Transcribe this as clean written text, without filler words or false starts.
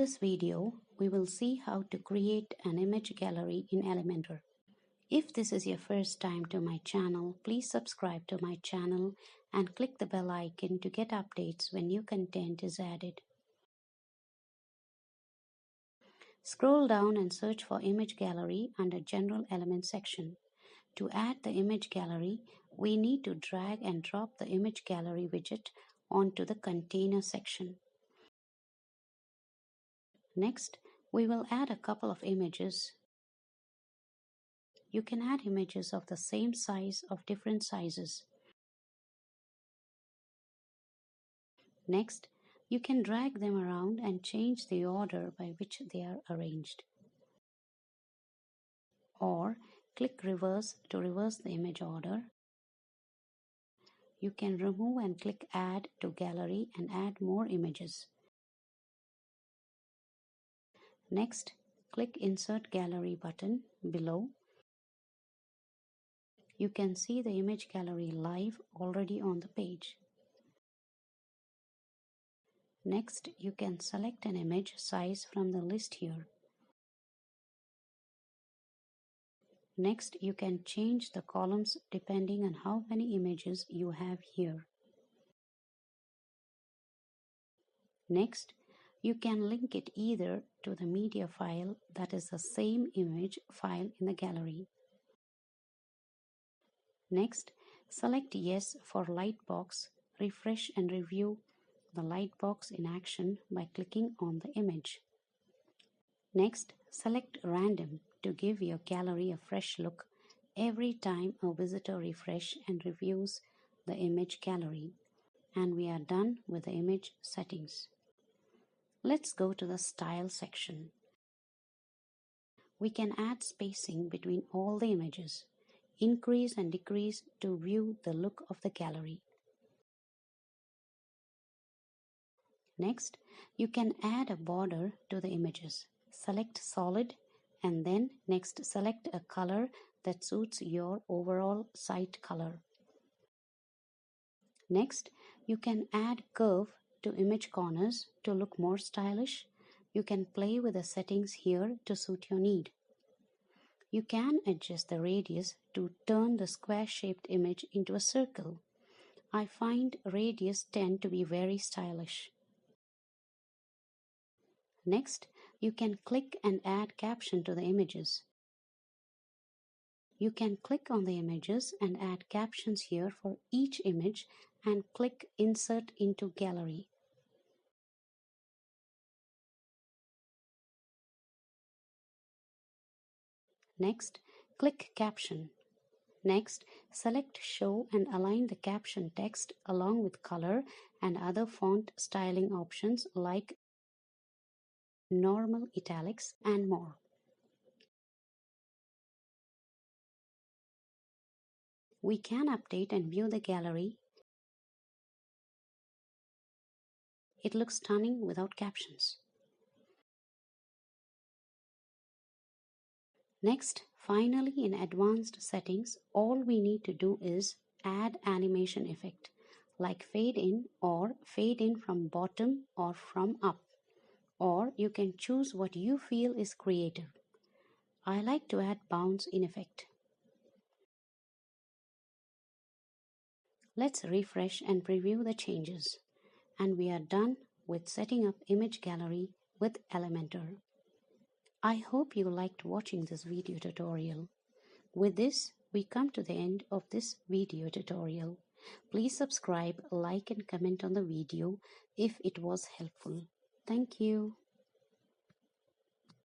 this video, we will see how to create an image gallery in Elementor. If this is your first time to my channel, please subscribe to my channel and click the bell icon to get updates when new content is added. Scroll down and search for Image Gallery under General Elements section. To add the image gallery, we need to drag and drop the Image Gallery widget onto the Container section. Next, we will add a couple of images. You can add images of the same size of different sizes. Next, you can drag them around and change the order by which they are arranged. Or click reverse to reverse the image order. You can remove and click add to gallery and add more images. Next, click insert gallery button below. You can see the image gallery live already on the page. Next, you can select an image size from the list here. Next, you can change the columns depending on how many images you have here. Next, you can link it either to the media file that is the same image file in the gallery. Next, select Yes for Lightbox, refresh and review the Lightbox in action by clicking on the image. Next, select Random to give your gallery a fresh look every time a visitor refreshes and reviews the image gallery. And we are done with the image settings. Let's go to the Style section. We can add spacing between all the images, increase and decrease to view the look of the gallery. Next, you can add a border to the images. Select Solid and then next select a color that suits your overall site color. Next, you can add curve to image corners to look more stylish. You can play with the settings here to suit your need. You can adjust the radius to turn the square-shaped image into a circle. I find radius tend to be very stylish. Next, you can click and add caption to the images. You can click on the images and add captions here for each image and click Insert into Gallery. Next, click Caption. Next, select Show and align the caption text along with color and other font styling options like normal italics and more. We can update and view the gallery. It looks stunning without captions. Next, finally in advanced settings, all we need to do is add animation effect like fade in or fade in from bottom or from up. Or you can choose what you feel is creative. I like to add bounce in effect. Let's refresh and preview the changes. And we are done with setting up image gallery with Elementor. I hope you liked watching this video tutorial. With this, we come to the end of this video tutorial. Please subscribe, like and comment on the video if it was helpful. Thank you.